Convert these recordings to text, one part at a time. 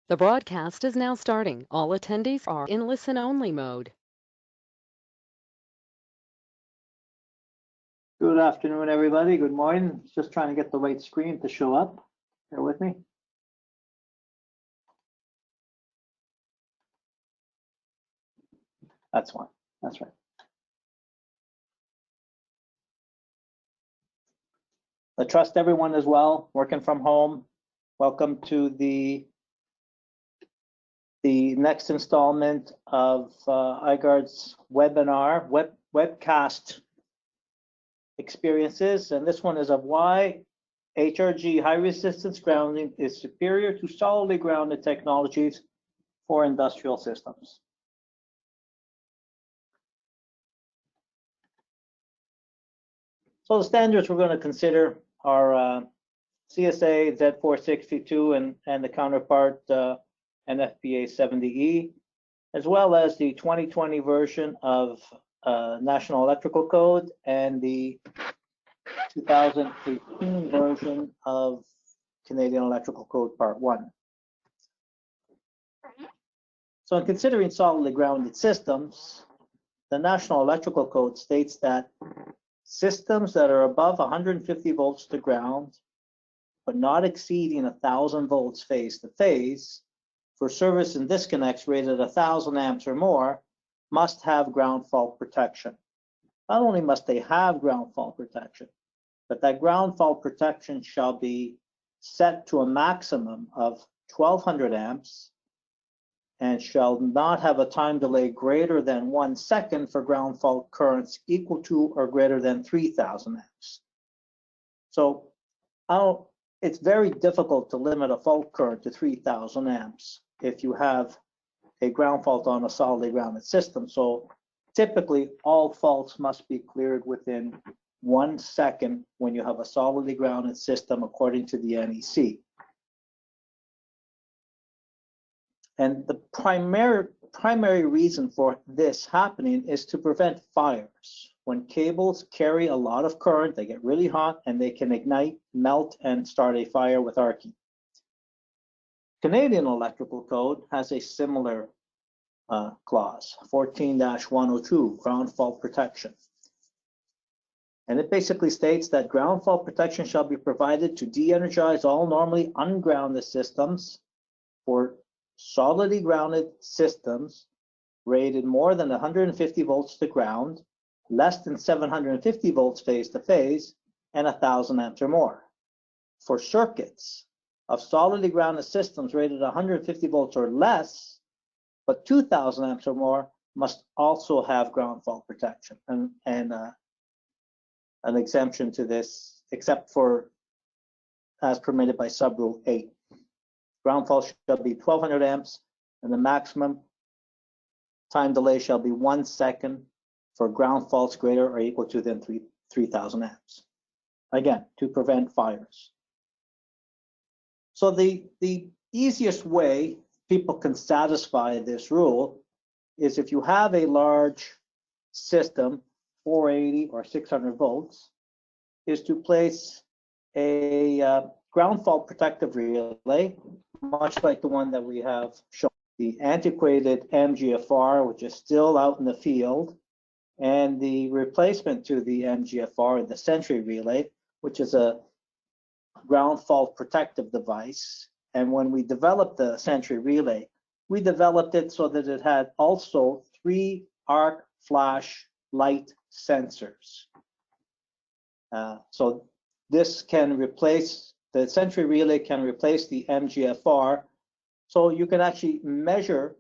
The broadcast is now starting. All attendees are in listen-only mode. Good afternoon, everybody. Good morning. Just trying to get the right screen to show up. Bear with me. That's one. That's right. I trust everyone as well, working from home. Welcome to the next installment of I-Gard's webinar, webcast experiences. And this one is of why HRG, high resistance grounding, is superior to solidly grounded technologies for industrial systems. So the standards we're going to consider are CSA Z462 and the counterpart NFPA 70E, as well as the 2020 version of National Electrical Code and the 2018 version of Canadian Electrical Code Part 1. So in considering solidly grounded systems, the National Electrical Code states that systems that are above 150 volts to ground, but not exceeding 1,000 volts phase to phase, for service and disconnects rated 1,000 amps or more, must have ground fault protection. Not only must they have ground fault protection, but that ground fault protection shall be set to a maximum of 1,200 amps and shall not have a time delay greater than 1 second for ground fault currents equal to or greater than 3,000 amps. So it's very difficult to limit a fault current to 3,000 amps if you have a ground fault on a solidly grounded system. So typically all faults must be cleared within 1 second when you have a solidly grounded system according to the NEC. And the primary reason for this happening is to prevent fires. When cables carry a lot of current, they get really hot and they can ignite, melt, and start a fire with arcing. Canadian Electrical Code has a similar clause, 14-102, ground fault protection. And it basically states that ground fault protection shall be provided to de-energize all normally ungrounded systems for solidly grounded systems rated more than 150 volts to ground, less than 750 volts phase to phase, and 1,000 amps or more. For circuits of solidly grounded systems rated 150 volts or less, but 2,000 amps or more, must also have ground fault protection and an exemption to this, except for as permitted by subrule 8. Ground fault shall be 1,200 amps, and the maximum time delay shall be 1 second for ground faults greater or equal to than 3,000 amps. Again, to prevent fires. So the easiest way people can satisfy this rule is if you have a large system, 480 or 600 volts, is to place a ground fault protective relay, much like the one that we have shown, the antiquated MGFR, which is still out in the field, and the replacement to the MGFR, the Sentry relay, which is a ground fault protective device. And when we developed the Sentry relay, we developed it so that it had also 3 arc flash light sensors. So this can replace, the Sentry relay can replace the MGFR. So you can actually measure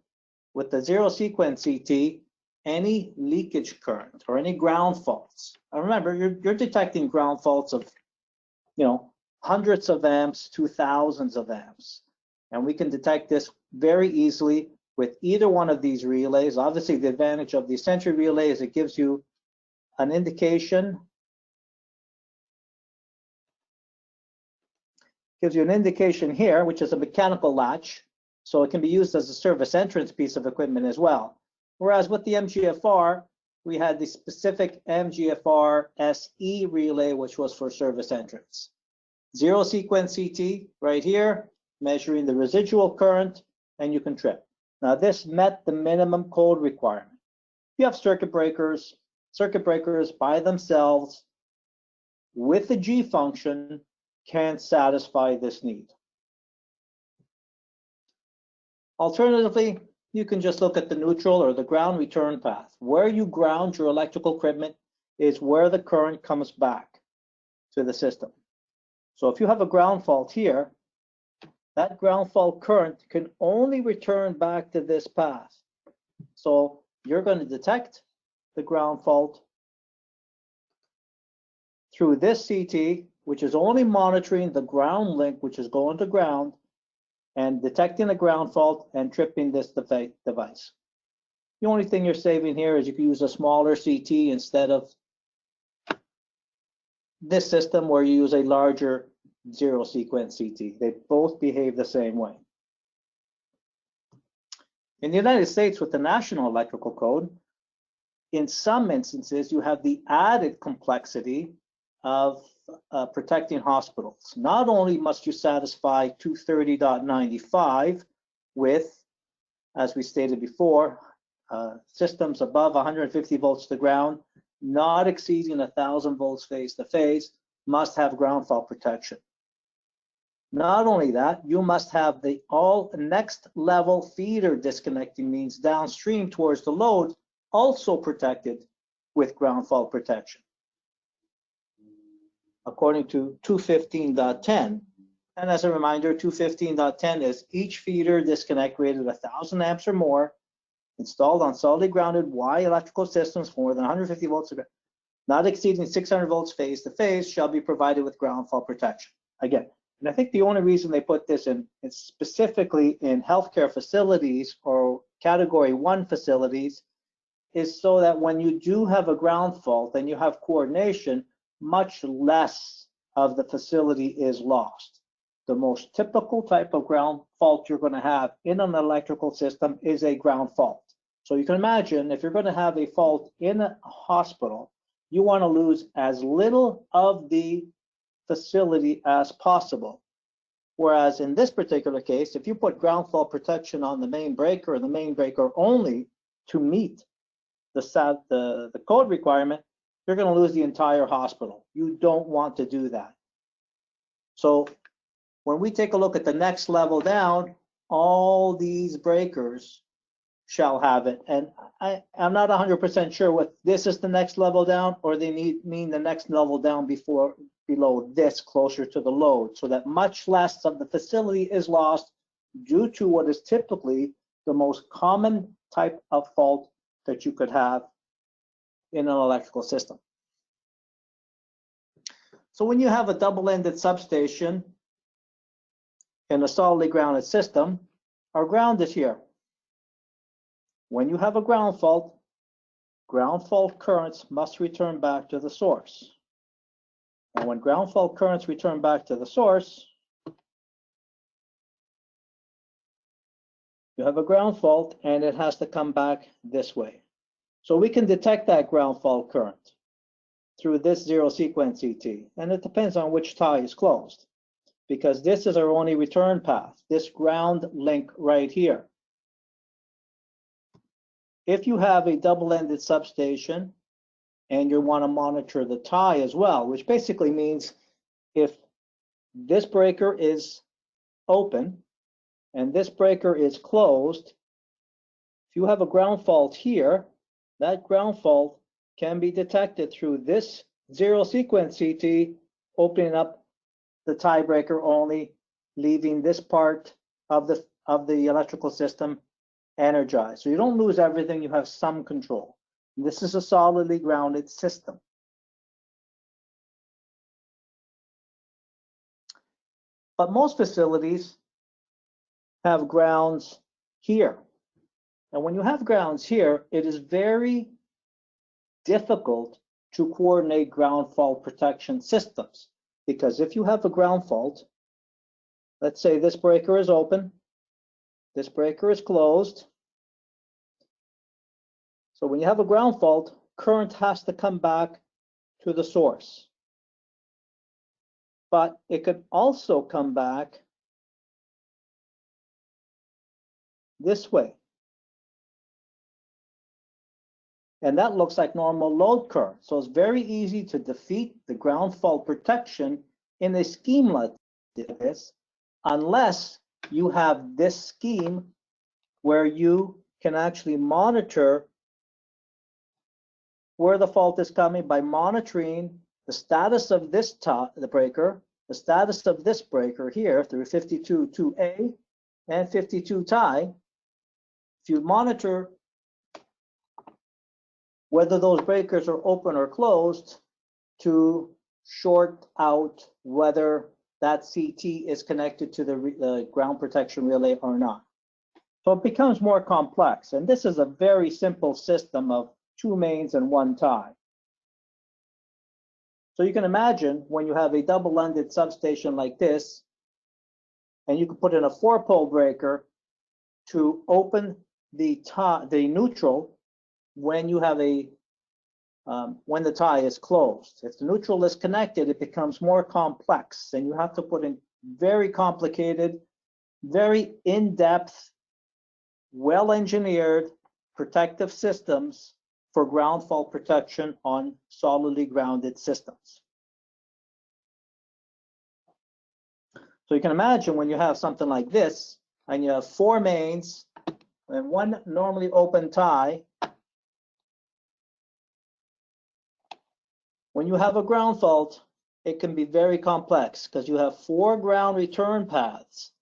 with the zero sequence CT any leakage current or any ground faults. And remember, you're detecting ground faults of, hundreds of amps to thousands of amps. And we can detect this very easily with either one of these relays. Obviously, the advantage of the Sentry relay is it gives you an indication. Gives you an indication here, which is a mechanical latch, so it can be used as a service entrance piece of equipment as well. Whereas with the MGFR, we had the specific MGFR SE relay, which was for service entrance. Zero sequence CT right here, measuring the residual current and you can trip. Now this met the minimum code requirement. You have circuit breakers by themselves with the G function can satisfy this need. Alternatively, you can just look at the neutral or the ground return path. Where you ground your electrical equipment is where the current comes back to the system. So if you have a ground fault here, that ground fault current can only return back to this path. So you're going to detect the ground fault through this CT, which is only monitoring the ground link, which is going to ground, and detecting a ground fault and tripping this device. The only thing you're saving here is you can use a smaller CT instead of this system where you use a larger zero sequence CT. They both behave the same way. In the United States, with the National Electrical Code, in some instances, you have the added complexity of protecting hospitals. Not only must you satisfy 230.95 with, as we stated before, systems above 150 volts to ground, not exceeding 1,000 volts phase to phase, must have ground fault protection. Not only that, you must have the all next level feeder disconnecting means downstream towards the load also protected with ground fault protection, according to 215.10. And as a reminder, 215.10 is each feeder disconnect rated 1,000 amps or more installed on solidly grounded Y electrical systems for more than 150 volts, not exceeding 600 volts phase to phase, shall be provided with ground fault protection. Again, and I think the only reason they put this in, it's specifically in healthcare facilities or category 1 facilities, is so that when you do have a ground fault and you have coordination, much less of the facility is lost. The most typical type of ground fault you're going to have in an electrical system is a ground fault. So you can imagine if you're going to have a fault in a hospital, you want to lose as little of the facility as possible. Whereas in this particular case, if you put ground fault protection on the main breaker and the main breaker only to meet the code requirement, you're going to lose the entire hospital. You don't want to do that. So when we take a look at the next level down, all these breakers shall have it. And I'm not 100% sure what this is the next level down, or they mean the next level down below this, closer to the load, so that much less of the facility is lost due to what is typically the most common type of fault that you could have in an electrical system. So when you have a double-ended substation in a solidly grounded system, our ground is here. When you have a ground fault currents must return back to the source. And when ground fault currents return back to the source, you have a ground fault and it has to come back this way. So we can detect that ground fault current through this zero sequence CT, and it depends on which tie is closed, because this is our only return path, this ground link right here. If you have a double-ended substation and you want to monitor the tie as well, which basically means if this breaker is open and this breaker is closed, if you have a ground fault here, that ground fault can be detected through this zero sequence CT, opening up the tie breaker only, leaving this part of the electrical system energized. So you don't lose everything, you have some control. And this is a solidly grounded system. But most facilities have grounds here. And when you have grounds here, it is very difficult to coordinate ground fault protection systems. Because if you have a ground fault, let's say this breaker is open, this breaker is closed. So when you have a ground fault, current has to come back to the source. But it could also come back this way. And that looks like normal load current. So it's very easy to defeat the ground fault protection in a scheme like this, unless you have this scheme where you can actually monitor where the fault is coming by monitoring the status of this the breaker, the status of this breaker here through 52.2A and 52 tie. If you monitor whether those breakers are open or closed to short out whether that CT is connected to the ground protection relay or not. So it becomes more complex. And this is a very simple system of 2 mains and 1 tie. So you can imagine when you have a double-ended substation like this, and you can put in a 4-pole breaker to open the neutral when you have when the tie is closed. If the neutral is connected, it becomes more complex, and you have to put in very complicated, very in-depth, well-engineered protective systems for ground fault protection on solidly grounded systems. So you can imagine when you have something like this, and you have 4 mains and 1 normally open tie. When you have a ground fault, it can be very complex because you have 4 ground return paths.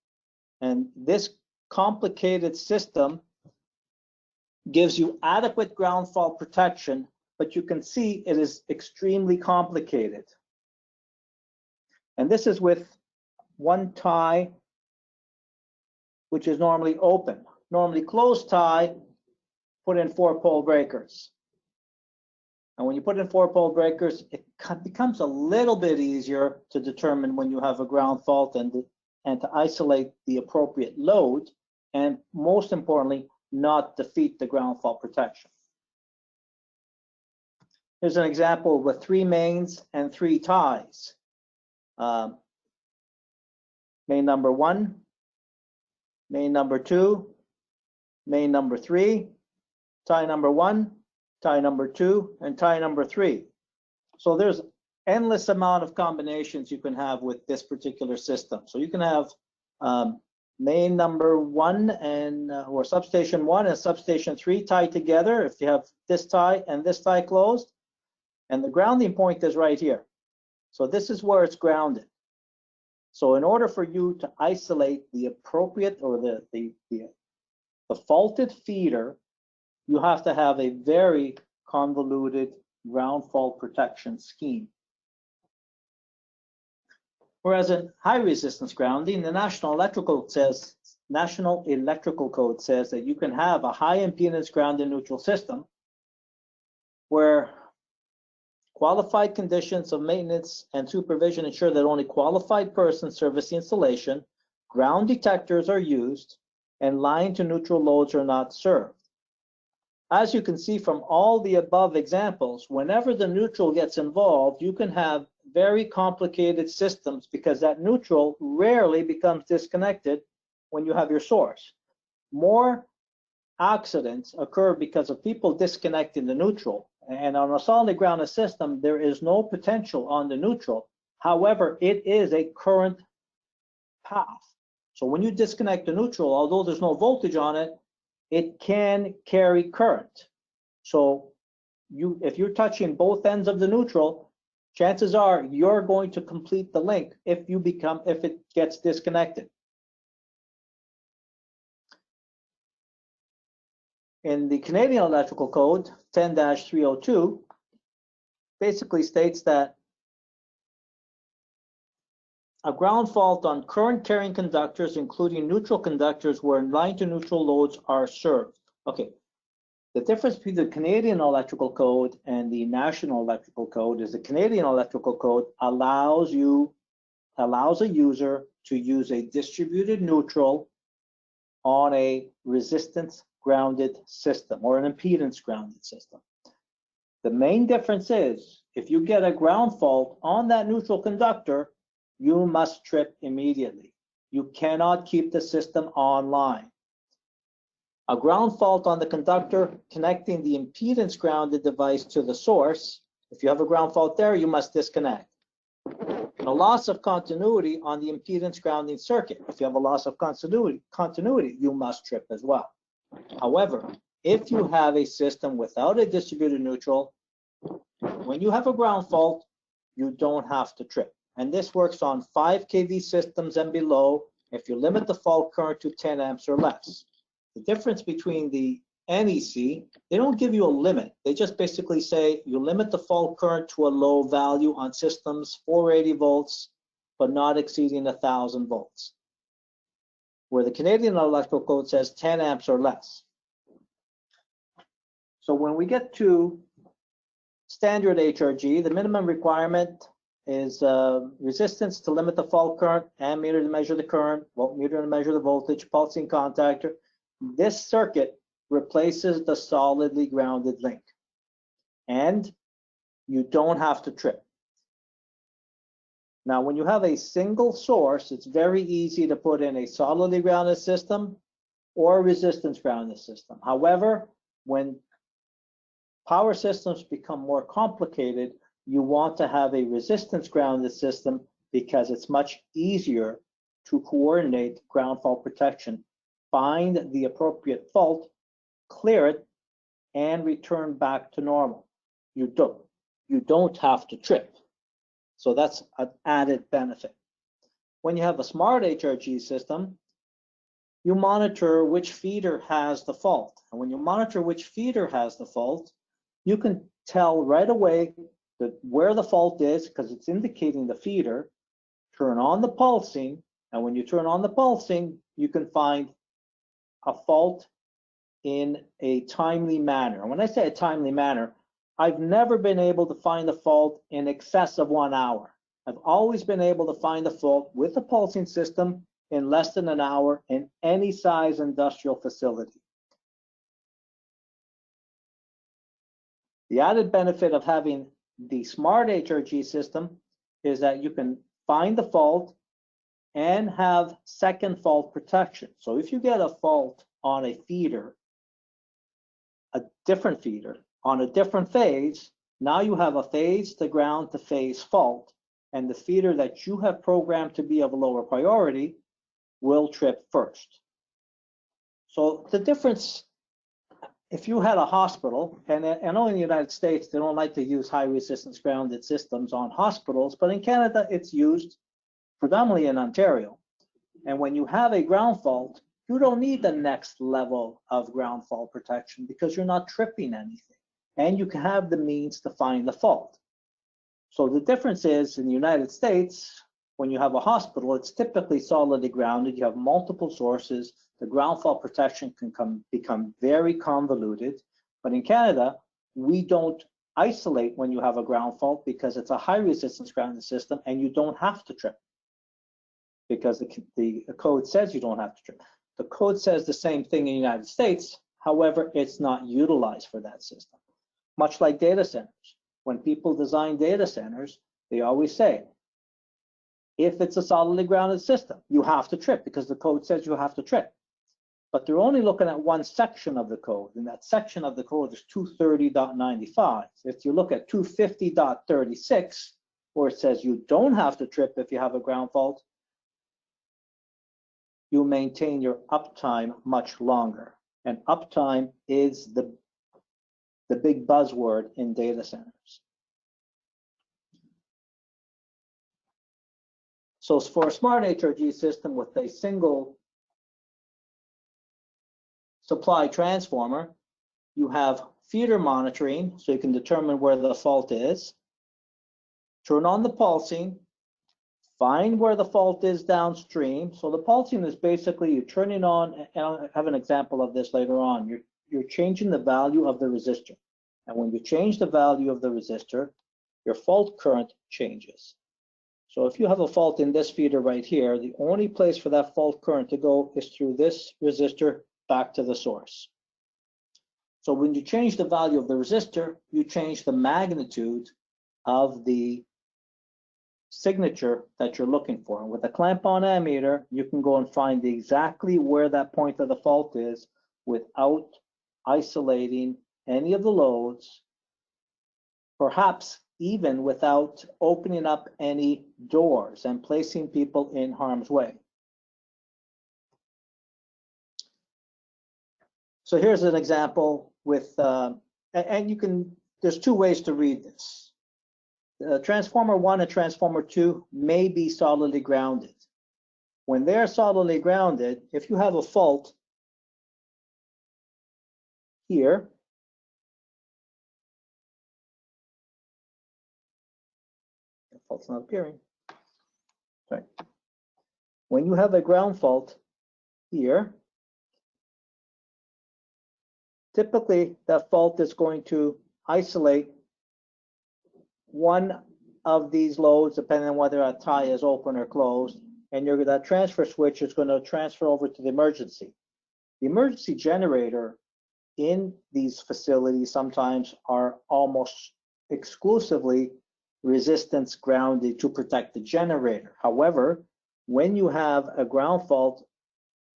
And this complicated system gives you adequate ground fault protection, but you can see it is extremely complicated. And this is with 1 tie, which is normally open. Normally closed tie, put in 4-pole breakers. And when you put in 4-pole breakers, it becomes a little bit easier to determine when you have a ground fault and to isolate the appropriate load, and most importantly, not defeat the ground fault protection. Here's an example with 3 mains and 3 ties. Main number 1, main number 2, main number 3, tie number 1, tie number 2, and tie number 3. So there's endless amount of combinations you can have with this particular system. So you can have main number 1 and or substation 1 and substation 3 tied together if you have this tie and this tie closed, and the grounding point is right here. So this is where it's grounded. So in order for you to isolate the appropriate or the faulted feeder, you have to have a very convoluted ground fault protection scheme. Whereas in high resistance grounding, the National Electrical Code says that you can have a high impedance grounded neutral system where qualified conditions of maintenance and supervision ensure that only qualified persons service the installation, ground detectors are used, and line to neutral loads are not served. As you can see from all the above examples, whenever the neutral gets involved, you can have very complicated systems because that neutral rarely becomes disconnected when you have your source. More accidents occur because of people disconnecting the neutral. And on a solidly grounded system, there is no potential on the neutral. However, it is a current path. So when you disconnect the neutral, although there's no voltage on it, it can carry current. So if you're touching both ends of the neutral, chances are you're going to complete the link if it gets disconnected. In the Canadian Electrical Code 10-302 basically states that a ground fault on current carrying conductors, including neutral conductors where line to neutral loads are served. Okay, the difference between the Canadian Electrical Code and the National Electrical Code is the Canadian Electrical Code allows a user to use a distributed neutral on a resistance grounded system or an impedance grounded system. The main difference is if you get a ground fault on that neutral conductor, you must trip immediately. You cannot keep the system online. A ground fault on the conductor connecting the impedance grounded device to the source. If you have a ground fault there, you must disconnect. And a loss of continuity on the impedance grounding circuit. If you have a loss of continuity, you must trip as well. However, if you have a system without a distributed neutral, when you have a ground fault, you don't have to trip. And this works on 5 kV systems and below if you limit the fault current to 10 amps or less. The difference between the NEC, they don't give you a limit. They just basically say you limit the fault current to a low value on systems 480 volts, but not exceeding 1,000 volts. Where the Canadian Electrical Code says 10 amps or less. So when we get to standard HRG, the minimum requirement is resistance to limit the fault current, ammeter to measure the current, voltmeter to measure the voltage, pulsing contactor. This circuit replaces the solidly grounded link. And you don't have to trip. Now, when you have a single source, it's very easy to put in a solidly grounded system or a resistance grounded system. However, when power systems become more complicated, you want to have a resistance grounded system because it's much easier to coordinate ground fault protection, find the appropriate fault, clear it, and return back to normal. You don't have to trip. So that's an added benefit. When you have a smart HRG system, you monitor which feeder has the fault. And when you monitor which feeder has the fault, you can tell right away where the fault is because it's indicating the feeder. Turn on the pulsing, and when you turn on the pulsing, you can find a fault in a timely manner. And when I say a timely manner, I've never been able to find the fault in excess of 1 hour. I've always been able to find the fault with the pulsing system in less than an hour in any size industrial facility. The added benefit of having the smart HRG system is that you can find the fault and have second fault protection. So if you get a fault on a feeder, a different feeder, on a different phase, now you have a phase to ground to phase fault, and the feeder that you have programmed to be of lower priority will trip first. So the difference, if you had a hospital, and I know in the United States they don't like to use high resistance grounded systems on hospitals, but in Canada it's used predominantly in Ontario. And when you have a ground fault, you don't need the next level of ground fault protection because you're not tripping anything. And you can have the means to find the fault. So the difference is in the United States, when you have a hospital, it's typically solidly grounded. You have multiple sources. The ground fault protection can become very convoluted. But in Canada, we don't isolate when you have a ground fault because it's a high resistance grounded system and you don't have to trip because the code says you don't have to trip. The code says the same thing in the United States. However, it's not utilized for that system. Much like data centers. When people design data centers, they always say, if it's a solidly grounded system, you have to trip because the code says you have to trip. But they're only looking at one section of the code, and that section of the code is 230.95. If you look at 250.36, where it says you don't have to trip if you have a ground fault, you maintain your uptime much longer. And uptime is the big buzzword in data centers. So for a smart HRG system with a single supply transformer, you have feeder monitoring, so you can determine where the fault is. Turn on the pulsing, find where the fault is downstream. So the pulsing is basically you're turning on, and I'll have an example of this later on. You're changing the value of the resistor. And when you change the value of the resistor, your fault current changes. So if you have a fault in this feeder right here, the only place for that fault current to go is through this resistor back to the source. So when you change the value of the resistor, you change the magnitude of the signature that you're looking for. And with a clamp-on ammeter, you can go and find exactly where that point of the fault is without isolating any of the loads, perhaps even without opening up any doors and placing people in harm's way. So here's an example with, and you can, there's two ways to read this. Transformer 1 and Transformer 2 may be solidly grounded. When they're solidly grounded, if you have a fault here, the fault's not appearing. Sorry. When you have a ground fault here, typically that fault is going to isolate one of these loads, depending on whether a tie is open or closed, and that transfer switch is going to transfer over to the emergency. The emergency generator in these facilities sometimes are almost exclusively resistance grounded to protect the generator. However, when you have a ground fault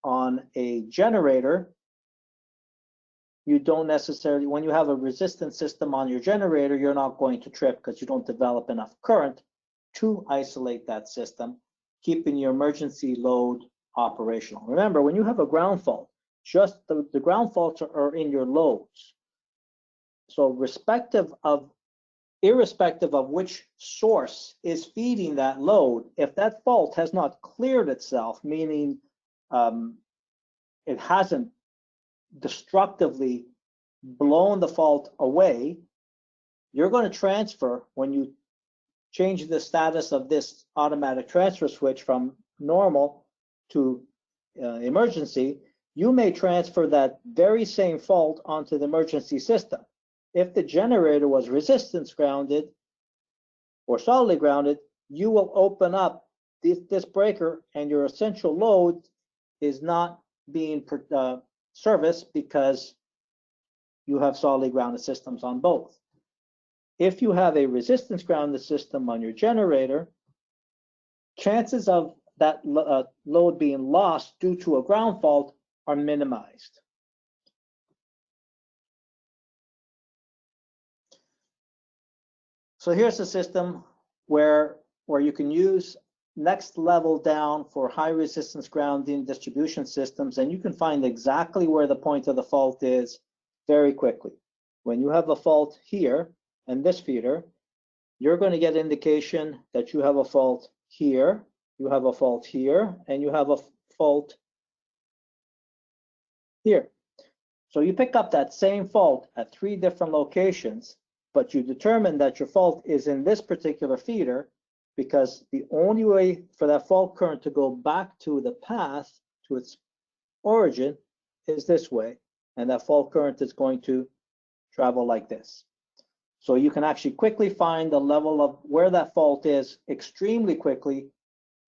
on a generator, you don't necessarily, when you have a resistance system on your generator, you're not going to trip because you don't develop enough current to isolate that system, keeping your emergency load operational. Remember, when you have a ground fault, just the ground faults are in your loads. So irrespective of which source is feeding that load, if that fault has not cleared itself, meaning it hasn't destructively blown the fault away, you're going to transfer, when you change the status of this automatic transfer switch from normal to emergency, you may transfer that very same fault onto the emergency system. If the generator was resistance grounded or solidly grounded, you will open up this breaker and your essential load is not being serviced because you have solidly grounded systems on both. If you have a resistance grounded system on your generator, chances of that load being lost due to a ground fault are minimized. So here's a system where you can use next level down for high resistance grounding distribution systems, and you can find exactly where the point of the fault is very quickly. When you have a fault here and this feeder, you're going to get indication that you have a fault here, you have a fault here, and you have a fault here. So you pick up that same fault at 3 different locations, but you determine that your fault is in this particular feeder because the only way for that fault current to go back to the path, to its origin, is this way. And that fault current is going to travel like this. So you can actually quickly find the level of where that fault is extremely quickly.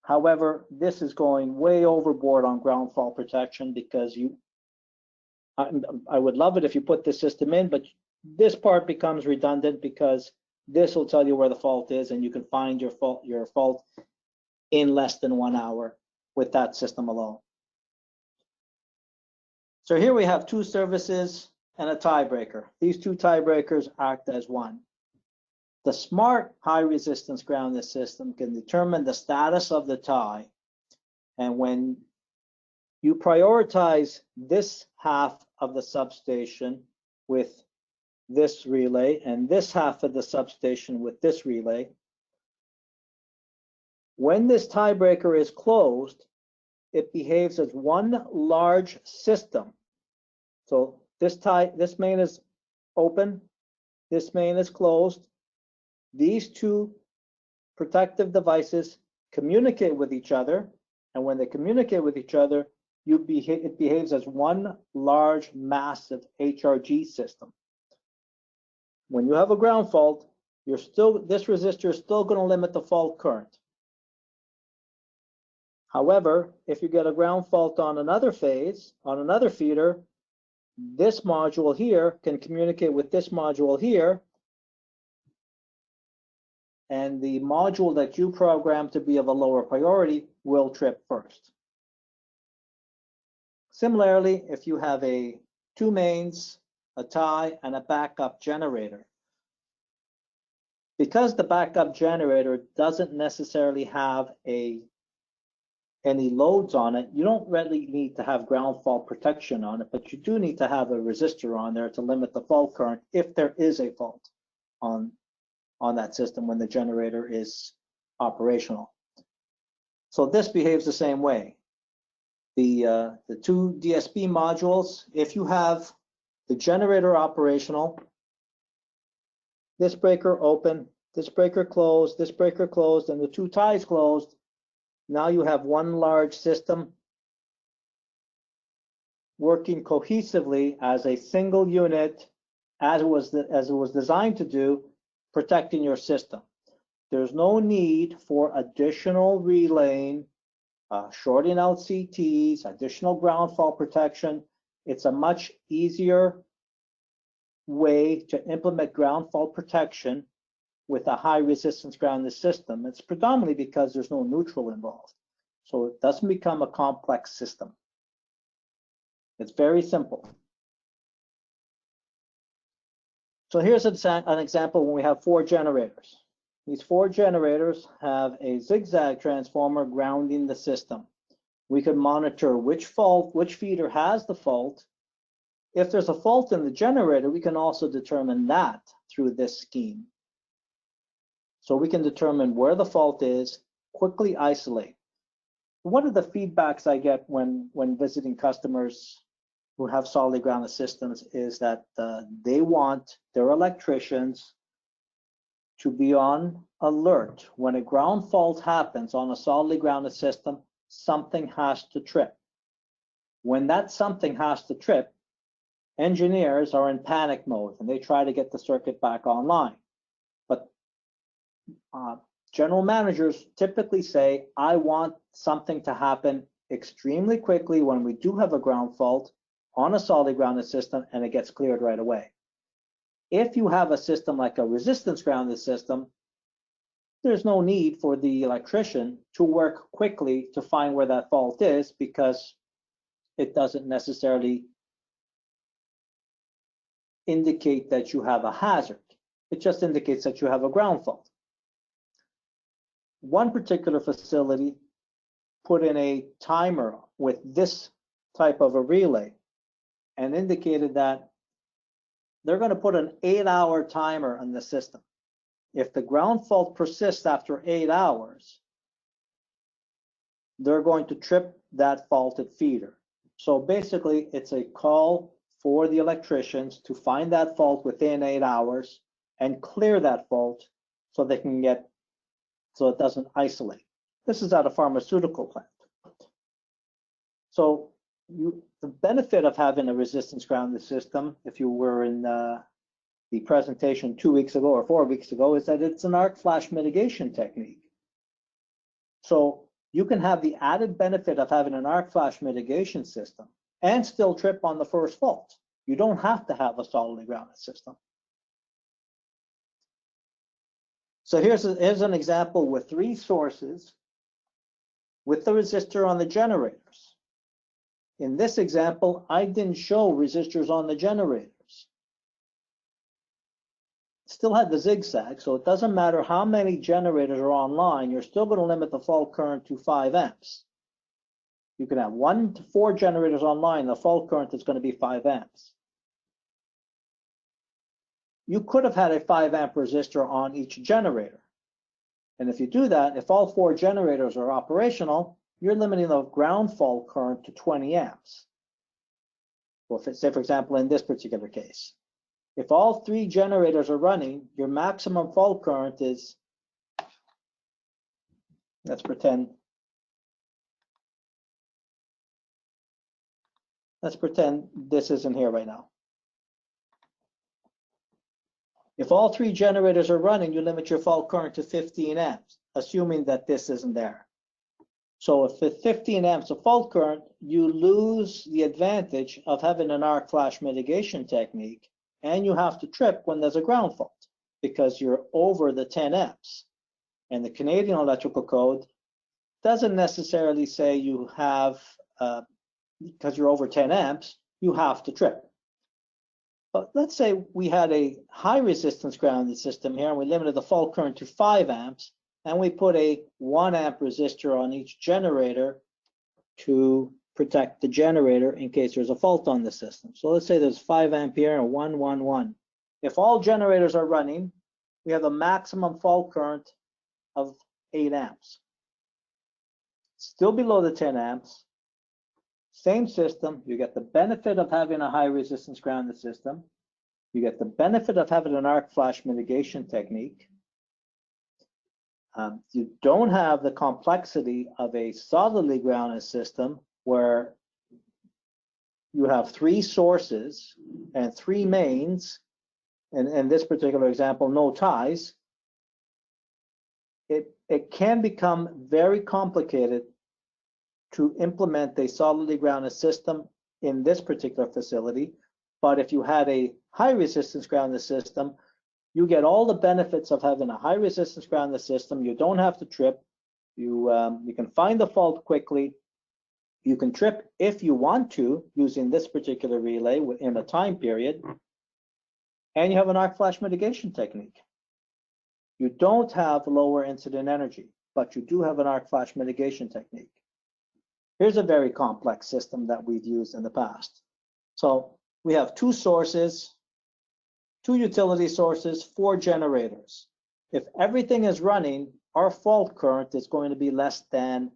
However, this is going way overboard on ground fault protection because I would love it if you put this system in, but this part becomes redundant because this will tell you where the fault is, and you can find your fault in less than 1 hour with that system alone. So here we have 2 services and a tiebreaker. These 2 tiebreakers act as one. The smart high resistance grounded system can determine the status of the tie, and when you prioritize this half of the substation with this relay and this half of the substation with this relay, when this tiebreaker is closed, it behaves as one large system. So this main is open, this main is closed. These 2 protective devices communicate with each other, and when they communicate with each other, it behaves as one large, massive HRG system. When you have a ground fault, this resistor is still going to limit the fault current. However, if you get a ground fault on another phase, on another feeder, this module here can communicate with this module here, and the module that you program to be of a lower priority will trip first. Similarly, if you have a two mains, a tie, and a backup generator. Because the backup generator doesn't necessarily have any loads on it, you don't really need to have ground fault protection on it, but you do need to have a resistor on there to limit the fault current if there is a fault on that system when the generator is operational. So this behaves the same way. The two DSP modules, if you have the generator operational, this breaker open, this breaker closed, and the two ties closed, now you have one large system working cohesively as a single unit, as it was designed to do, protecting your system. There's no need for additional relaying, shorting out CTs, additional ground fault protection. It's a much easier way to implement ground fault protection with a high resistance grounded system. It's predominantly because there's no neutral involved. So it doesn't become a complex system. It's very simple. So here's an example when we have 4 generators. These 4 generators have a zigzag transformer grounding the system. We could monitor which feeder has the fault. If there's a fault in the generator, we can also determine that through this scheme. So we can determine where the fault is, quickly isolate. One of the feedbacks I get when visiting customers who have solidly grounded systems is that they want their electricians to be on alert. When a ground fault happens on a solidly grounded system, something has to trip. When that something has to trip, engineers are in panic mode and they try to get the circuit back online. But general managers typically say, I want something to happen extremely quickly when we do have a ground fault on a solidly grounded system and it gets cleared right away. If you have a system like a resistance grounded system, there's no need for the electrician to work quickly to find where that fault is because it doesn't necessarily indicate that you have a hazard. It just indicates that you have a ground fault. One particular facility put in a timer with this type of a relay and indicated that they're going to put an 8-hour timer on the system. If the ground fault persists after 8 hours, they're going to trip that faulted feeder. So basically, it's a call for the electricians to find that fault within 8 hours and clear that fault so they can get, so it doesn't isolate. This is at a pharmaceutical plant. So the benefit of having a resistance grounded system, if you were in the presentation 2 weeks ago or 4 weeks ago, is that it's an arc flash mitigation technique. So you can have the added benefit of having an arc flash mitigation system and still trip on the first fault. You don't have to have a solidly grounded system. So here's an example with 3 sources with the resistor on the generators. In this example, I didn't show resistors on the generators. Still had the zigzag, so it doesn't matter how many generators are online, you're still going to limit the fault current to 5 amps. You can have 1 to 4 generators online, the fault current is going to be 5 amps. You could have had a 5 amp resistor on each generator. And if you do that, if all 4 generators are operational, you're limiting the ground fault current to 20 amps. Well, say, for example, in this particular case, if all 3 generators are running, your maximum fault current is, let's pretend this isn't here right now. If all 3 generators are running, you limit your fault current to 15 amps, assuming that this isn't there. So if it's 15 amps of fault current, you lose the advantage of having an arc flash mitigation technique, and you have to trip when there's a ground fault because you're over the 10 amps. And the Canadian Electrical Code doesn't necessarily say you have, because you're over 10 amps, you have to trip. But let's say we had a high resistance grounded system here, and we limited the fault current to 5 amps, and we put a 1 amp resistor on each generator to protect the generator in case there's a fault on the system. So let's say there's 5 amp here and 1, 1, 1. If all generators are running, we have a maximum fault current of 8 amps. Still below the 10 amps, same system, you get the benefit of having a high resistance grounded system. You get the benefit of having an arc flash mitigation technique. You don't have the complexity of a solidly grounded system where you have 3 sources and 3 mains, and in this particular example, no ties. It can become very complicated to implement a solidly grounded system in this particular facility. But if you had a high resistance grounded system, you get all the benefits of having a high resistance grounded system. You don't have to trip. You can find the fault quickly. You can trip if you want to using this particular relay within a time period. And you have an arc flash mitigation technique. You don't have lower incident energy, but you do have an arc flash mitigation technique. Here's a very complex system that we've used in the past. So we have 2 sources, 2 utility sources, 4 generators. If everything is running, our fault current is going to be less than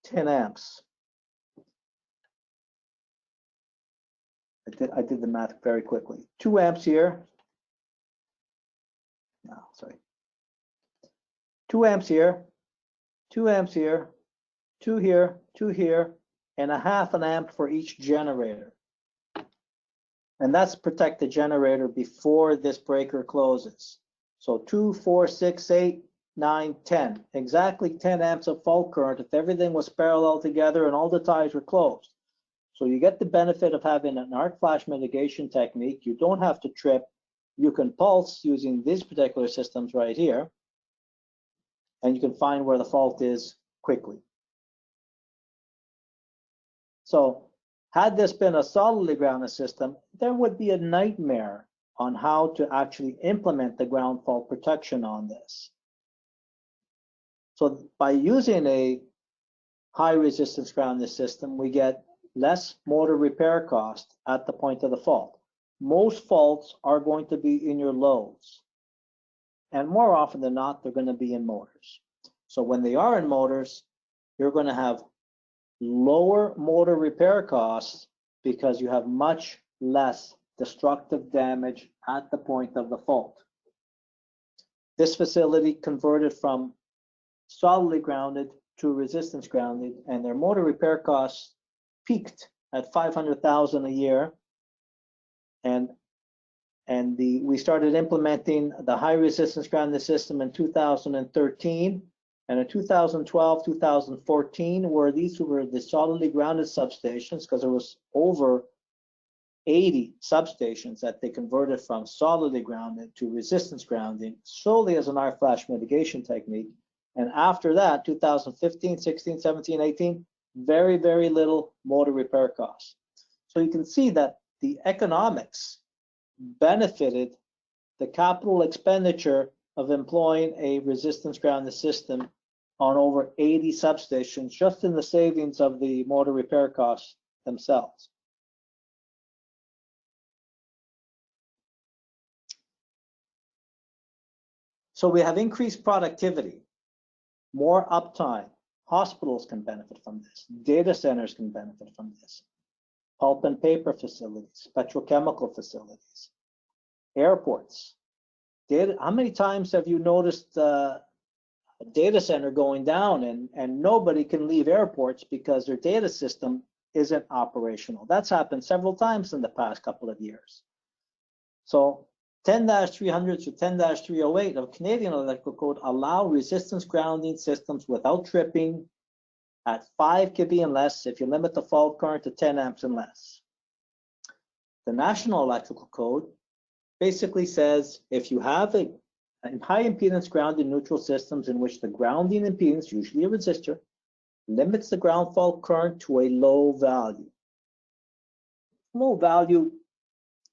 10 amps. I did the math very quickly. 2 amps here. No, sorry. 2 amps here, 2 amps here, 2 here, 2 here, and a half an amp for each generator. And that's protect the generator before this breaker closes. So 2, 4, 6, 8, 9, 10. Exactly 10 amps of fault current if everything was parallel together and all the ties were closed. So you get the benefit of having an arc flash mitigation technique. You don't have to trip. You can pulse using these particular systems right here, and you can find where the fault is quickly. So had this been a solidly grounded system, there would be a nightmare on how to actually implement the ground fault protection on this. So by using a high resistance grounded system, we get less motor repair cost at the point of the fault. Most faults are going to be in your loads, and more often than not, they're going to be in motors. So when they are in motors, you're going to have lower motor repair costs because you have much less destructive damage at the point of the fault. This facility converted from solidly grounded to resistance grounded, and their motor repair costs peaked at $500,000 a year. And we started implementing the high resistance grounded system in 2013, and in 2012, 2014, where these were the solidly grounded substations, because there was over 80 substations that they converted from solidly grounded to resistance grounding solely as an arc flash mitigation technique. And after that, 2015, 16, 17, 18, very, very little motor repair costs. So you can see that the economics benefited the capital expenditure of employing a resistance grounded system on over 80 substations, just in the savings of the motor repair costs themselves. So we have increased productivity, more uptime. Hospitals can benefit from this. Data centers can benefit from this. Pulp and paper facilities, petrochemical facilities, airports. How many times have you noticed a data center going down and nobody can leave airports because their data system isn't operational? That's happened several times in the past couple of years. So 10-300 to 10-308 of Canadian Electrical Code allow resistance grounding systems without tripping at 5 kV and less if you limit the fault current to 10 amps and less. The National Electrical Code basically says if you have a high impedance grounded neutral systems in which the grounding impedance, usually a resistor, limits the ground fault current to a low value. low value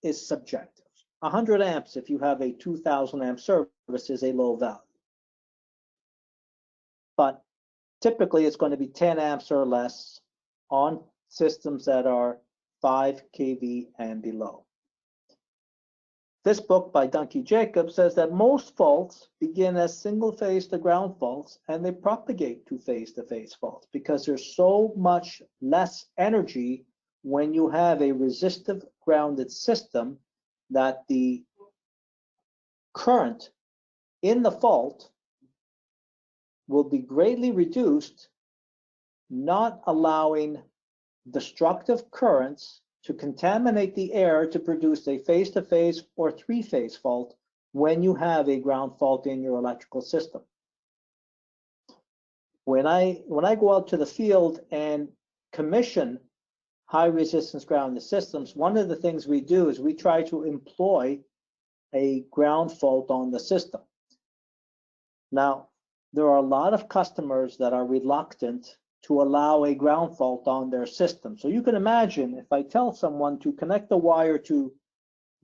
is subjective. 100 amps, if you have a 2000 amp service, is a low value. But typically it's going to be 10 amps or less on systems that are 5 kV and below. This book by Dunkey Jacobs says that most faults begin as single phase to ground faults and they propagate to phase faults because there's so much less energy when you have a resistive grounded system that the current in the fault will be greatly reduced, not allowing destructive currents to contaminate the air to produce a phase-to-phase or three-phase fault when you have a ground fault in your electrical system. When I go out to the field and commission high resistance grounded systems, one of the things we do is we try to employ a ground fault on the system. Now, there are a lot of customers that are reluctant to allow a ground fault on their system. So you can imagine if I tell someone to connect the wire to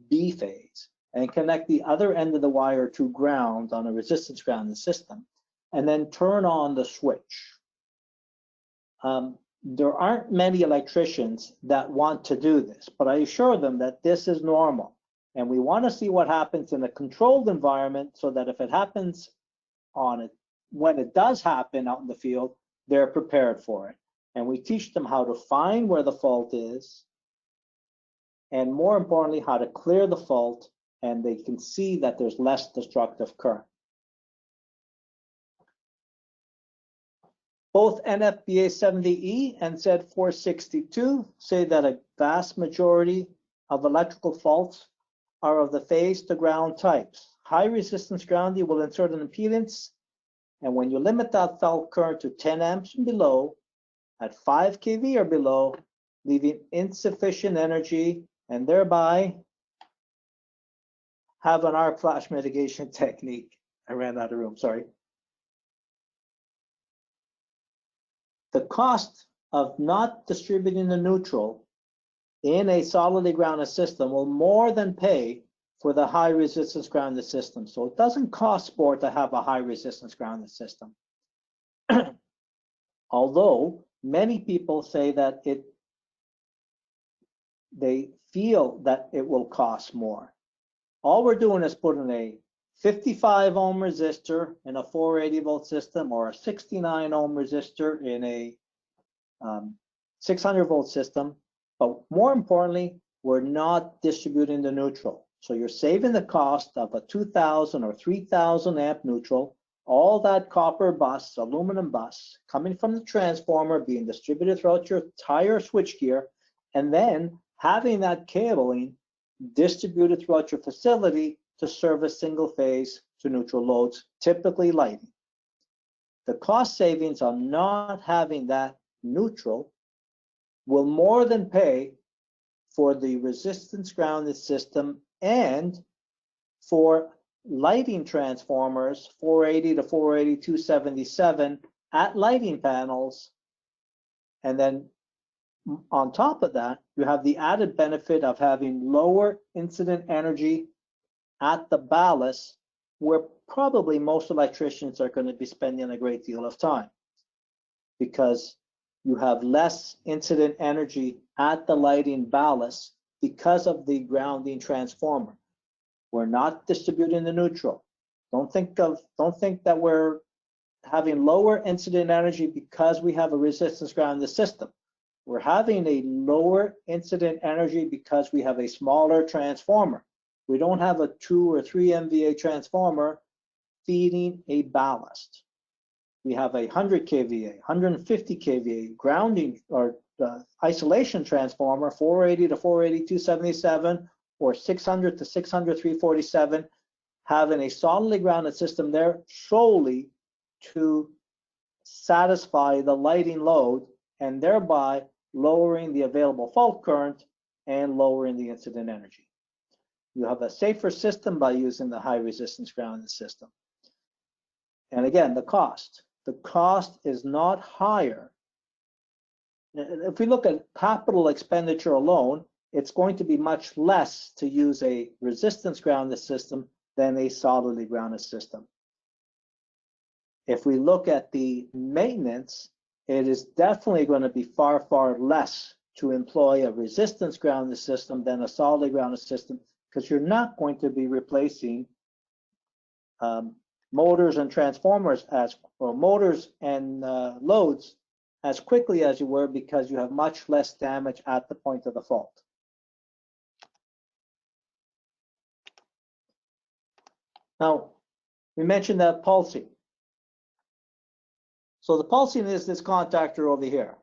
B phase and connect the other end of the wire to ground on a resistance grounded system, and then turn on the switch. There aren't many electricians that want to do this, but I assure them that this is normal. And we want to see what happens in a controlled environment so that if it happens on it, when it does happen out in the field, they're prepared for it. And we teach them how to find where the fault is, and more importantly, how to clear the fault, and they can see that there's less destructive current. Both NFPA 70E and Z 462 say that a vast majority of electrical faults are of the phase to ground types. High resistance grounding will insert an impedance, and when you limit that fault current to 10 amps and below, at 5 kV or below, leaving insufficient energy, and thereby have an arc flash mitigation technique. I ran out of room, sorry. The cost of not distributing the neutral in a solidly grounded system will more than pay for the high resistance grounded system. So it doesn't cost sport to have a high resistance grounded system. Although many people say that they feel that it will cost more. All we're doing is putting a 55 ohm resistor in a 480 volt system or a 69 ohm resistor in a 600 volt system. But more importantly, we're not distributing the neutral. So you're saving the cost of a 2000 or 3000 amp neutral, all that copper bus, aluminum bus, coming from the transformer being distributed throughout your entire switchgear, and then having that cabling distributed throughout your facility to service single phase to neutral loads, typically lighting. The cost savings on not having that neutral will more than pay for the resistance grounded system and for lighting transformers 480 to 480 277 at lighting panels. And then on top of that, you have the added benefit of having lower incident energy at the ballast, where probably most electricians are going to be spending a great deal of time, because you have less incident energy at the lighting ballast because of the grounding transformer. We're not distributing the neutral. Don't think that we're having lower incident energy because we have a resistance grounded system. We're having a lower incident energy because we have a smaller transformer. We don't have a 2 or 3 MVA transformer feeding a ballast. We have a 100 kVA, 150 kVA grounding or isolation transformer, 480 to 480 277 or 600 to 600 347, having a solidly grounded system there solely to satisfy the lighting load and thereby lowering the available fault current and lowering the incident energy. You have a safer system by using the high resistance grounded system. And again, the cost. The cost is not higher. If we look at capital expenditure alone, it's going to be much less to use a resistance grounded system than a solidly grounded system. If we look at the maintenance, it is definitely going to be far, far less to employ a resistance grounded system than a solidly grounded system, because you're not going to be replacing motors and transformers or motors and loads as quickly as you were, because you have much less damage at the point of the fault. Now, we mentioned that pulsing. So the pulsing is this contactor over here.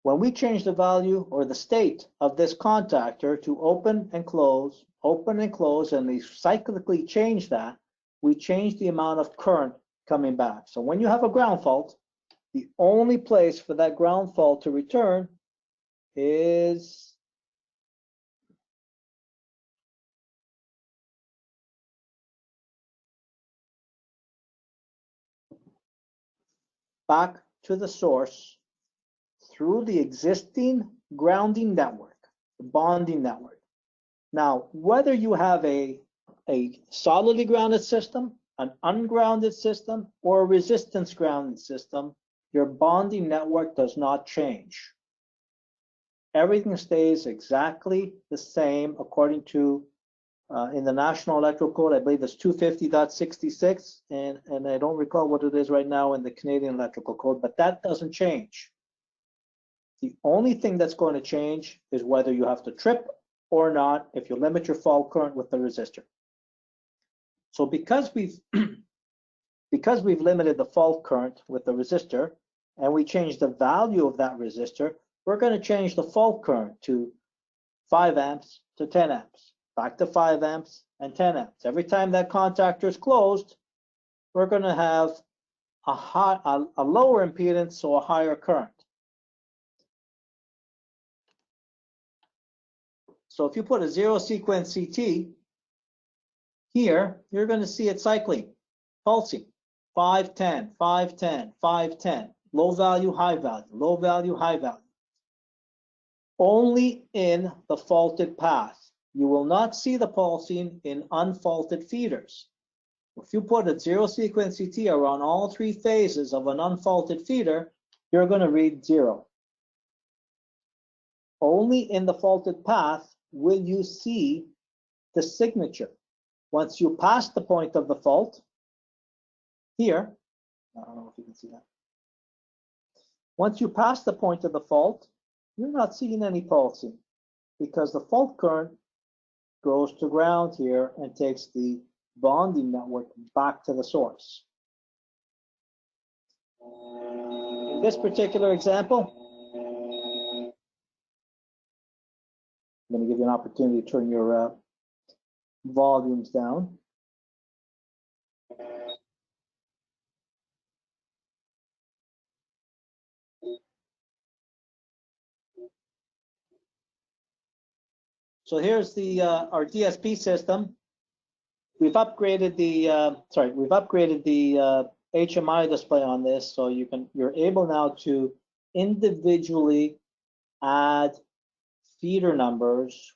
When we change the value or the state of this contactor to open and close, and we cyclically change that, we change the amount of current coming back. So when you have a ground fault, the only place for that ground fault to return is back to the source through the existing grounding network, the bonding network. Now, whether you have a solidly grounded system, an ungrounded system, or a resistance grounded system, your bonding network does not change. Everything stays exactly the same according to, in the National Electrical Code, I believe it's 250.66, and I don't recall what it is right now in the Canadian Electrical Code, but that doesn't change. The only thing that's going to change is whether you have to trip or not if you limit your fault current with the resistor. So because we've limited the fault current with the resistor, and we changed the value of that resistor, we're going to change the fault current to 5 amps to 10 amps, back to 5 amps and 10 amps. Every time that contactor is closed, we're going to have a lower impedance, so a higher current. So if you put a zero sequence CT here, you're going to see it cycling, pulsing, 510, 510, 510, low value, high value, low value, high value. Only in the faulted path. You will not see the pulsing in unfaulted feeders. If you put a zero sequence CT around all 3 phases of an unfaulted feeder, you're going to read 0. Only in the faulted path will you see the signature. Once you pass the point of the fault, here, I don't know if you can see that. Once you pass the point of the fault, you're not seeing any pulsing, because the fault current goes to ground here and takes the bonding network back to the source. In this particular example, I'm going to give you an opportunity to turn your volumes down. So here's the our DSP system. We've upgraded the HMI display on this, so you're able now to individually add feeder numbers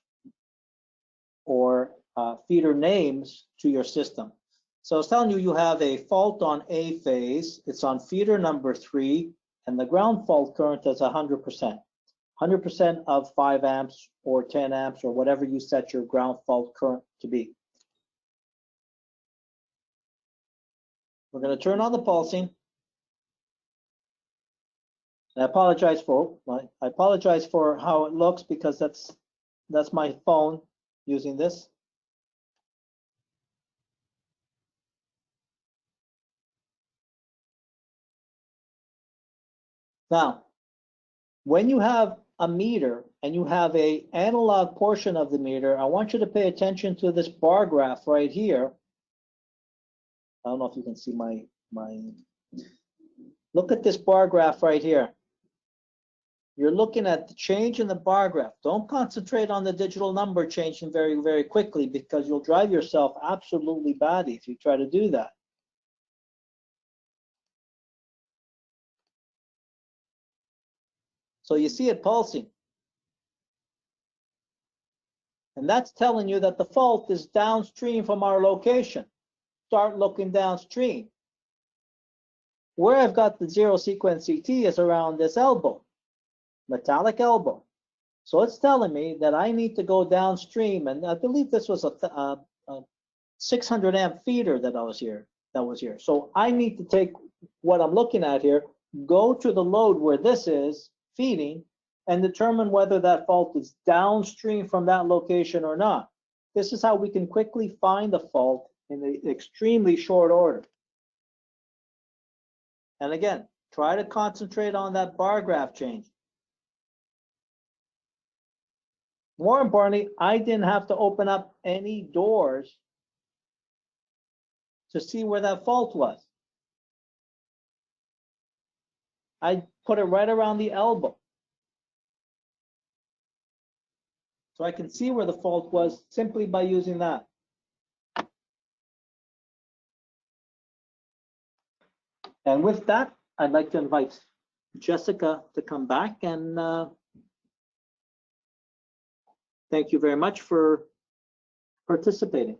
or feeder names to your system. So I was telling you, you have a fault on A phase. It's on feeder number 3, and the ground fault current is 100%. 100% of 5 amps or 10 amps or whatever you set your ground fault current to be. We're going to turn on the pulsing. And I apologize for how it looks, because that's my phone using this. Now, when you have a meter and you have a analog portion of the meter, I want you to pay attention to this bar graph right here. I don't know if you can see my look at this bar graph right here. You're looking at the change in the bar graph. Don't concentrate on the digital number changing very, very quickly, because you'll drive yourself absolutely batty if you try to do that. So you see it pulsing. And that's telling you that the fault is downstream from our location. Start looking downstream. Where I've got the zero sequence CT is around this elbow, metallic elbow. So it's telling me that I need to go downstream, and I believe this was a 600 amp feeder that was here. So I need to take what I'm looking at here, go to the load where this is feeding, and determine whether that fault is downstream from that location or not. This is how we can quickly find a fault in the extremely short order. And again, try to concentrate on that bar graph change. More importantly, I didn't have to open up any doors to see where that fault was. I put it right around the elbow. So I can see where the fault was simply by using that. And with that, I'd like to invite Jessica to come back, and thank you very much for participating.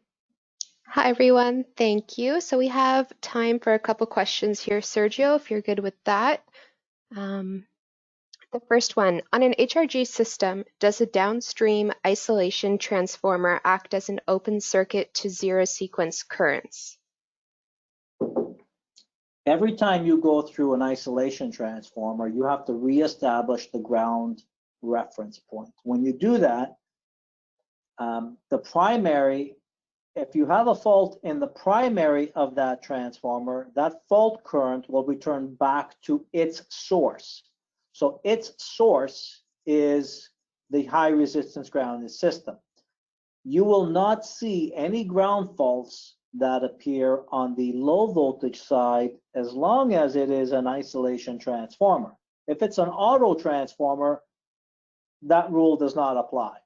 Hi, everyone. Thank you. So we have time for a couple questions here, Sergio, if you're good with that. The first one, on an HRG system, does a downstream isolation transformer act as an open circuit to zero sequence currents? Every time you go through an isolation transformer, you have to reestablish the ground reference point. When you do that, the primary, if you have a fault in the primary of that transformer, that fault current will return back to its source. So its source is the high resistance grounded system. You will not see any ground faults that appear on the low voltage side as long as it is an isolation transformer. If it's an auto transformer, that rule does not apply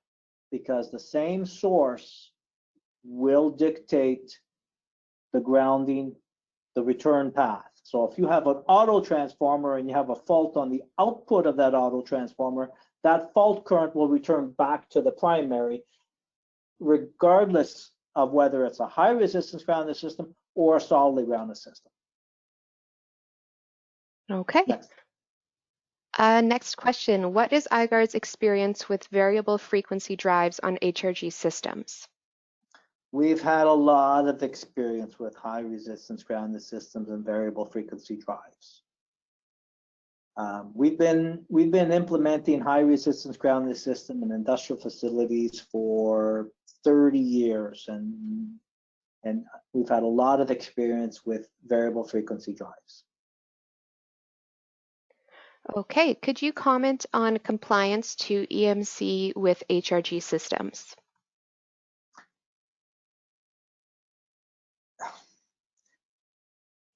because the same source will dictate the grounding, the return path. So if you have an auto transformer and you have a fault on the output of that auto transformer, that fault current will return back to the primary, regardless of whether it's a high resistance grounded system or a solidly grounded system. Okay. Next question, what is I-Gard's experience with variable frequency drives on HRG systems? We've had a lot of experience with high resistance grounded systems and variable frequency drives. We've been implementing high resistance grounded system in industrial facilities for 30 years, and we've had a lot of experience with variable frequency drives. Okay, could you comment on compliance to EMC with HRG systems?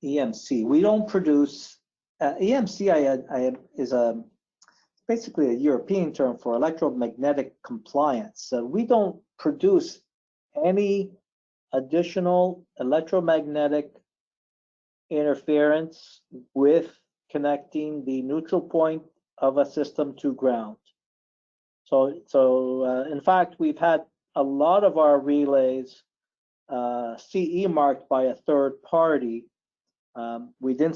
EMC, we don't produce, EMC is basically a European term for electromagnetic compliance. So we don't produce any additional electromagnetic interference with connecting the neutral point of a system to ground. So in fact, we've had a lot of our relays CE marked by a third party. We did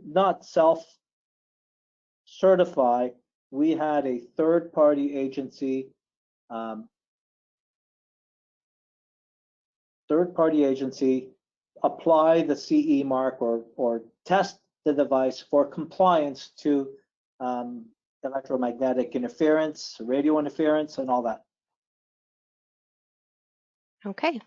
not self-certify. We had a third-party agency apply the CE mark or test the device for compliance to electromagnetic interference, radio interference, and all that. Okay.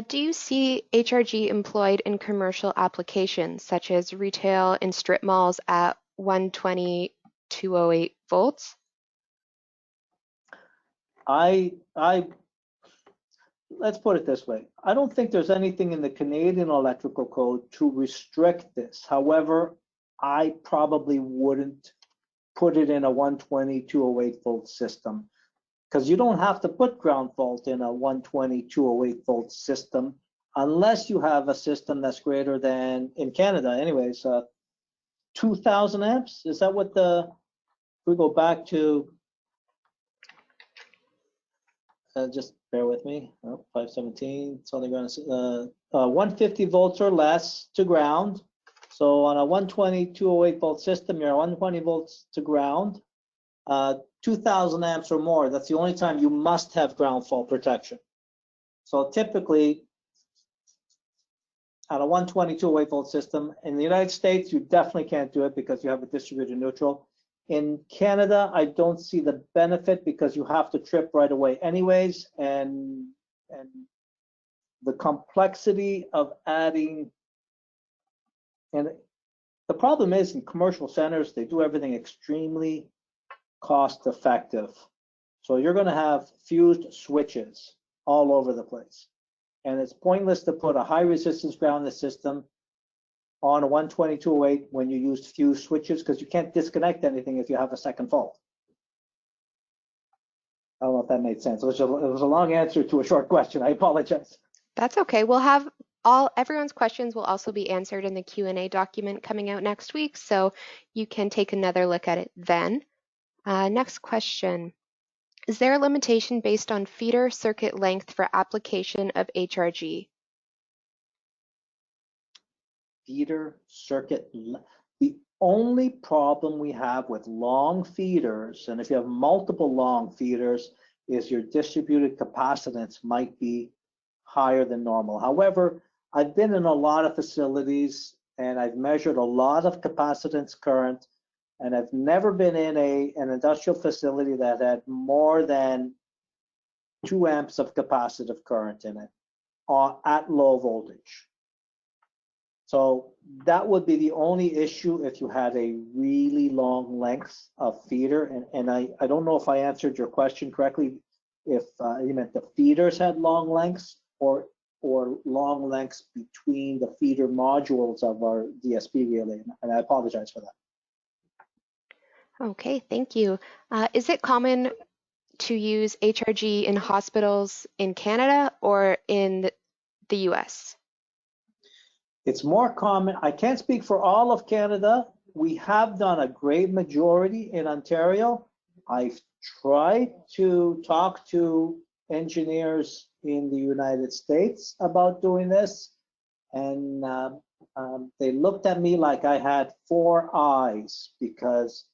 Do you see HRG employed in commercial applications such as retail and strip malls at 120, 208 volts? Let's put it this way. I don't think there's anything in the Canadian Electrical Code to restrict this. However, I probably wouldn't put it in a 120, 208 volt system, because you don't have to put ground fault in a 120, 208 volt system unless you have a system that's greater than, in Canada anyways, 2000 amps. Is that what we go back to just bear with me. Oh, 517, it's only going to 150 volts or less to ground. So on a 120 208 volt system, you're 120 volts to ground. 2000 amps or more, that's the only time you must have ground fault protection. So typically, on a 120 208 volt system, in the United States, you definitely can't do it because you have a distributed neutral. In Canada, I don't see the benefit because you have to trip right away anyways, and the complexity of adding, and the problem is in commercial centers, they do everything extremely cost effective. So you're going to have fused switches all over the place. And it's pointless to put a high resistance ground system on a 120 208 when you use fused switches because you can't disconnect anything if you have a second fault. I don't know if that made sense. It was a long answer to a short question. I apologize. That's okay. We'll have everyone's questions will also be answered in the Q&A document coming out next week, so you can take another look at it then. Next question. Is there a limitation based on feeder circuit length for application of HRG? Feeder circuit. The only problem we have with long feeders, and if you have multiple long feeders, is your distributed capacitance might be higher than normal. However, I've been in a lot of facilities and I've measured a lot of capacitance current, and I've never been in an industrial facility that had more than 2 amps of capacitive current in it at low voltage. So that would be the only issue if you had a really long length of feeder. And I don't know if I answered your question correctly, if you meant the feeders had long lengths or long lengths between the feeder modules of our DSP relay. And I apologize for that. Okay, thank you. Is it common to use HRG in hospitals in Canada or in the US? It's more common. I can't speak for all of Canada. We have done a great majority in Ontario. I've tried to talk to engineers in the United States about doing this, and they looked at me like I had 4 eyes because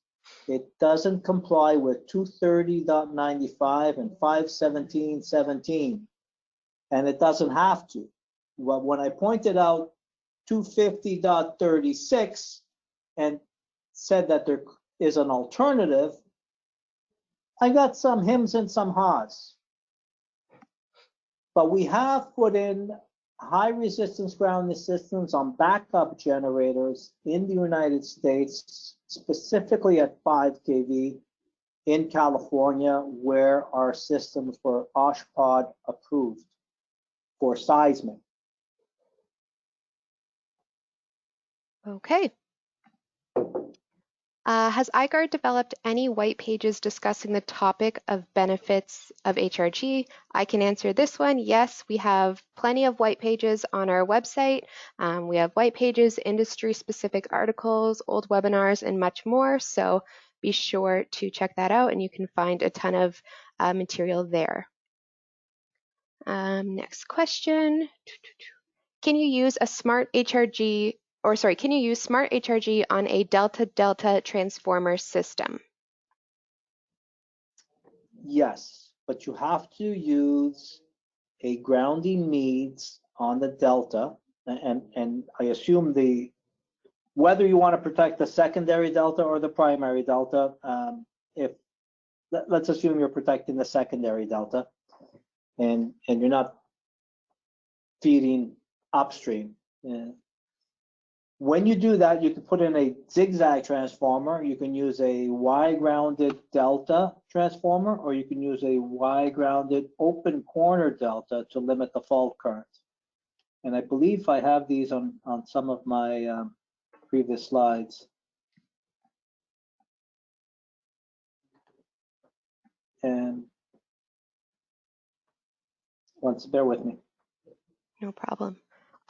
it doesn't comply with 230.95 and 517.17, and it doesn't have to. Well, when I pointed out 250.36 and said that there is an alternative, I got some hims and some haws. But we have put in high resistance ground systems on backup generators in the United States, specifically at 5 kV in California, where our systems were OSHPD approved for seismic. Okay. Has I-Gard developed any white pages discussing the topic of benefits of HRG? I can answer this one. Yes, we have plenty of white pages on our website. We have white pages, industry-specific articles, old webinars, and much more. So be sure to check that out, and you can find a ton of material there. Next question. Can you use a smart HRG can you use smart HRG on a delta-delta transformer system? Yes, but you have to use a grounding needs on the delta, and I assume whether you want to protect the secondary delta or the primary delta, let's assume you're protecting the secondary delta, and you're not feeding upstream. When you do that, you can put in a zigzag transformer, you can use a Y-grounded delta transformer, or you can use a Y-grounded open corner delta to limit the fault current. And I believe I have these on some of my previous slides. And bear with me. No problem.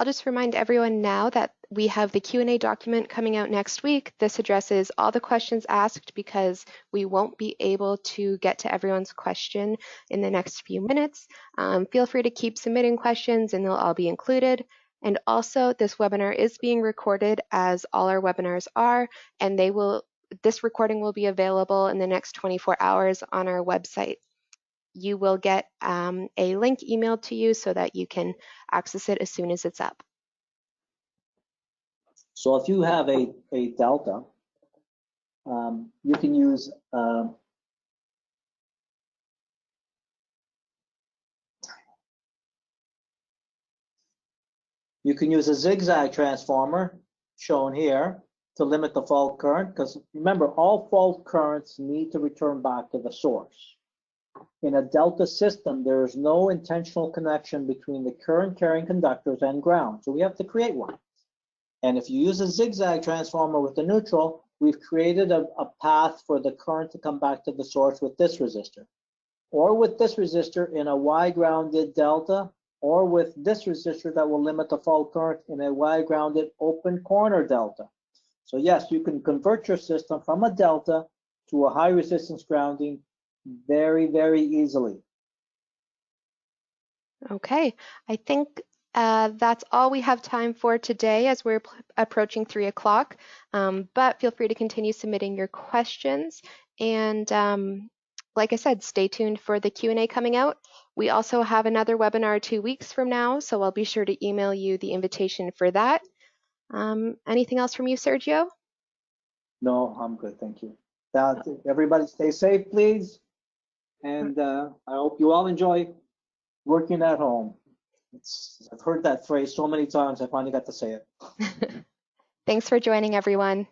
I'll just remind everyone now that we have the Q&A document coming out next week. This addresses all the questions asked because we won't be able to get to everyone's question in the next few minutes. Feel free to keep submitting questions and they'll all be included. And also, this webinar is being recorded, as all our webinars are, and this recording will be available in the next 24 hours on our website. You will get a link emailed to you so that you can access it as soon as it's up. So if you have a delta, you can use a zigzag transformer shown here to limit the fault current, because remember, all fault currents need to return back to the source. In a delta system, there is no intentional connection between the current carrying conductors and ground, so we have to create one. And if you use a zigzag transformer with the neutral, we've created a path for the current to come back to the source with this resistor, or with this resistor in a Y-grounded delta, or with this resistor that will limit the fault current in a Y-grounded open corner delta. So yes, you can convert your system from a delta to a high resistance grounding very, very easily. Okay, I think that's all we have time for today as we're approaching 3 o'clock, but feel free to continue submitting your questions. And like I said, stay tuned for the Q&A coming out. We also have another webinar 2 weeks from now, so I'll be sure to email you the invitation for that. Anything else from you, Sergio? No, I'm good, thank you. Everybody stay safe, please. And I hope you all enjoy working at home. I've heard that phrase so many times, I finally got to say it. Thanks for joining, everyone.